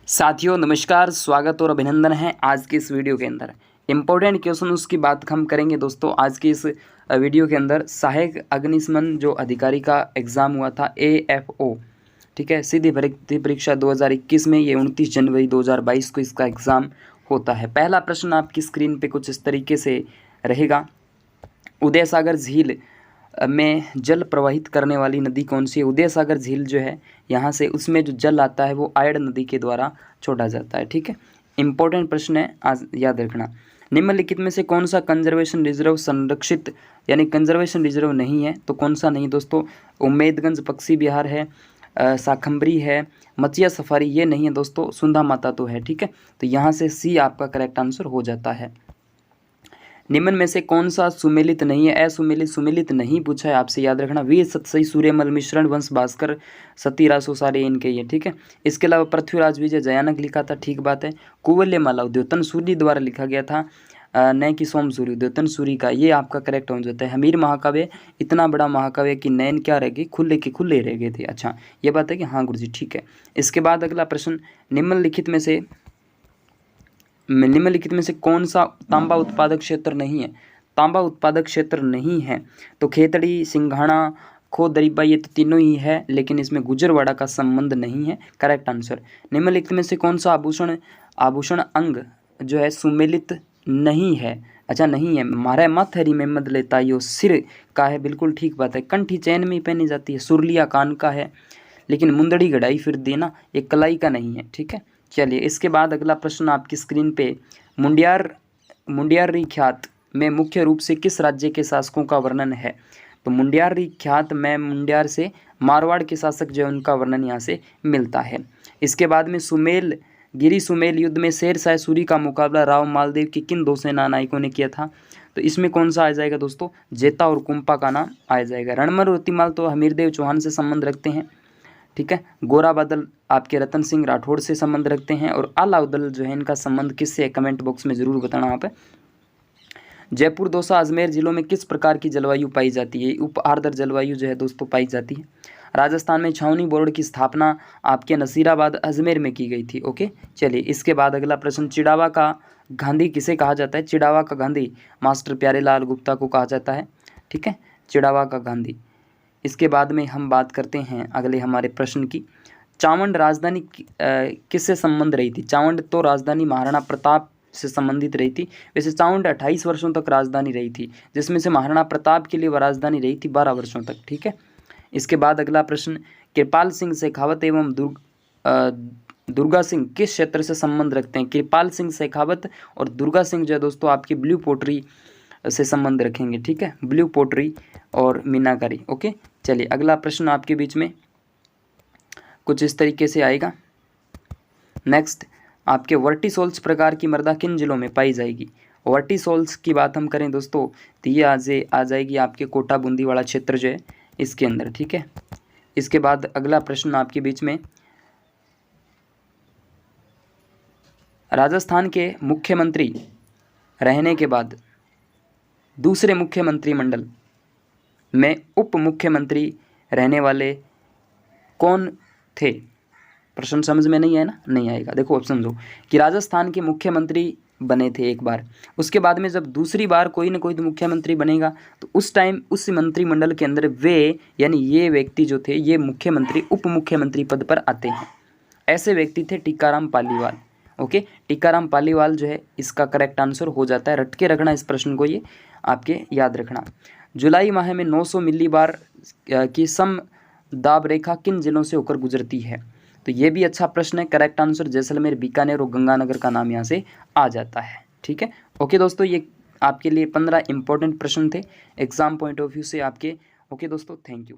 साथियों नमस्कार, स्वागत और अभिनंदन है। आज के इस वीडियो के अंदर इम्पोर्टेंट क्वेश्चन उसकी बात हम करेंगे दोस्तों। आज की इस वीडियो के अंदर सहायक अग्निशमन जो अधिकारी का एग्ज़ाम हुआ था AFO, ठीक है, सीधी भर्ती परीक्षा 2021 में, ये 29 जनवरी 2022 को इसका एग्ज़ाम होता है। पहला प्रश्न आपकी स्क्रीन पे कुछ इस तरीके से रहेगा। उदय सागर झील में जल प्रवाहित करने वाली नदी कौन सी है? उदय सागर झील जो है यहाँ से उसमें जो जल आता है वो आयड़ नदी के द्वारा छोड़ा जाता है, ठीक है। इंपॉर्टेंट प्रश्न है, आज याद रखना। निम्नलिखित में से कौन सा कंजर्वेशन रिजर्व संरक्षित यानी कंजर्वेशन रिजर्व नहीं है? तो कौन सा नहीं दोस्तों? उम्मेदगंज पक्षी विहार है, शाखंभरी है, मचिया सफारी ये नहीं है दोस्तों, सुंधा माता तो है, ठीक है। तो यहाँ से सी आपका करेक्ट आंसर हो जाता है। निम्न में से कौन सा सुमेलित नहीं है? असुमेलित सुमेलित नहीं पूछा है आपसे, याद रखना। वीर सतसई सूर्यमल मिश्रण वंश भास्कर सती रासो सारे इनके ये, ठीक है। इसके अलावा पृथ्वीराज विजय जयानक लिखा था, ठीक बात है। कुवल्यमाला उद्योतन सूर्य द्वारा लिखा गया था, न कि सोम सूर्य उद्योतन सूर्य का, ये आपका करेक्ट हो जाता है। हमीर महाकाव्य इतना बड़ा महाकाव्य कि नयन क्या रह गए, खुले के खुले रह गए थे। अच्छा, ये बात है कि हाँ गुरुजी, ठीक है। इसके बाद अगला प्रश्न, निम्नलिखित में से कौन सा तांबा उत्पादक क्षेत्र नहीं है? तांबा उत्पादक क्षेत्र नहीं है तो खेतड़ी, सिंघाड़ा, खो दरिबा ये तो तीनों ही है, लेकिन इसमें गुजरवाड़ा का संबंध नहीं है, करेक्ट आंसर। निम्नलिखित में से कौन सा आभूषण अंग जो है सुमेलित नहीं है? अच्छा, नहीं है। मारे मत हरी में मद लेता यो सिर का है, बिल्कुल ठीक बात है। कंठी चैन में पहनी जाती है, सुरलिया कान का है, लेकिन मुंदड़ी गढ़ाई फिर देना ये कलाई का नहीं है, ठीक है। चलिए, इसके बाद अगला प्रश्न आपकी स्क्रीन पे, मुंडियारी ख्यात में मुख्य रूप से किस राज्य के शासकों का वर्णन है? तो मुंडियारी ख्यात में मुंडियार से मारवाड़ के शासक जो है उनका वर्णन यहाँ से मिलता है। इसके बाद में गिरी सुमेल युद्ध में शेर शाह सूरी का मुकाबला राव मालदेव के किन दो सेना नायकों ने किया था? तो इसमें कौन सा आ जाएगा दोस्तों? जेता और कुंपा का नाम आ जाएगा। रणमल और तिमाल तो हमीरदेव चौहान से संबंध रखते हैं, ठीक है। गोरा बादल आपके रतन सिंह राठौड़ से संबंध रखते हैं, और अलाउद्दीन जो है इनका संबंध किससे है? कमेंट बॉक्स में ज़रूर बताना आप। जयपुर, दौसा, अजमेर जिलों में किस प्रकार की जलवायु पाई जाती है? उप आर्द्र जलवायु जो है दोस्तों पाई जाती है। राजस्थान में छावनी बोर्ड की स्थापना आपके नसीराबाद अजमेर में की गई थी, ओके। चलिए, इसके बाद अगला प्रश्न, चिड़ावा का गांधी किसे कहा जाता है? चिड़ावा का गांधी मास्टर प्यारेलाल गुप्ता को कहा जाता है, ठीक है, चिड़ावा का गांधी। इसके बाद में हम बात करते हैं अगले हमारे प्रश्न की। चावंड राजधानी किससे संबंध रही थी? चावंड तो राजधानी महाराणा प्रताप से संबंधित रही थी। वैसे चावंड 28 वर्षों तक राजधानी रही थी, जिसमें से महाराणा प्रताप के लिए वह राजधानी रही थी 12 वर्षों तक, ठीक है। इसके बाद अगला प्रश्न, कृपाल सिंह शेखावत एवं दुर्गा सिंह किस क्षेत्र से संबंध रखते हैं? कृपाल सिंह शेखावत और दुर्गा सिंह जो है दोस्तों आपकी ब्लू पोट्री से संबंध रखेंगे, ठीक है, ब्लू पोट्री और मीनाकारी, ओके। चलिए, अगला प्रश्न आपके बीच में कुछ इस तरीके से आएगा। नेक्स्ट, आपके वर्टिसोल्स प्रकार की मृदा किन जिलों में पाई जाएगी? वर्टिसोल्स की बात हम करें दोस्तों तो ये आ जाएगी आपके कोटा बूंदी वाला क्षेत्र जो है इसके अंदर, ठीक है। इसके बाद अगला प्रश्न आपके बीच में, राजस्थान के मुख्यमंत्री रहने के बाद दूसरे मुख्यमंत्रिमंडल में उप मुख्यमंत्री रहने वाले कौन थे? प्रश्न समझ में नहीं है ना? नहीं आएगा। देखो ऑप्शन दो कि राजस्थान के मुख्यमंत्री बने थे एक बार, उसके बाद में जब दूसरी बार कोई ना कोई तो मुख्यमंत्री बनेगा तो उस टाइम उस मंत्रिमंडल के अंदर वे यानी ये व्यक्ति जो थे ये मुख्यमंत्री उप मुख्यमंत्री पद पर आते हैं। ऐसे व्यक्ति थे टीकाराम पालीवाल, ओके। टीकाराम पालीवाल जो है इसका करेक्ट आंसर हो जाता है। रट के रखना इस प्रश्न को, ये आपके याद रखना। जुलाई माह में 900 मिलीबार की सम दाब रेखा किन जिलों से होकर गुजरती है? तो ये भी अच्छा प्रश्न है। करेक्ट आंसर जैसलमेर, बीकानेर और गंगानगर का नाम यहाँ से आ जाता है, ठीक है। ओके दोस्तों, ये आपके लिए 15 इंपॉर्टेंट प्रश्न थे एग्जाम पॉइंट ऑफ व्यू से आपके। ओके दोस्तों, थैंक यू।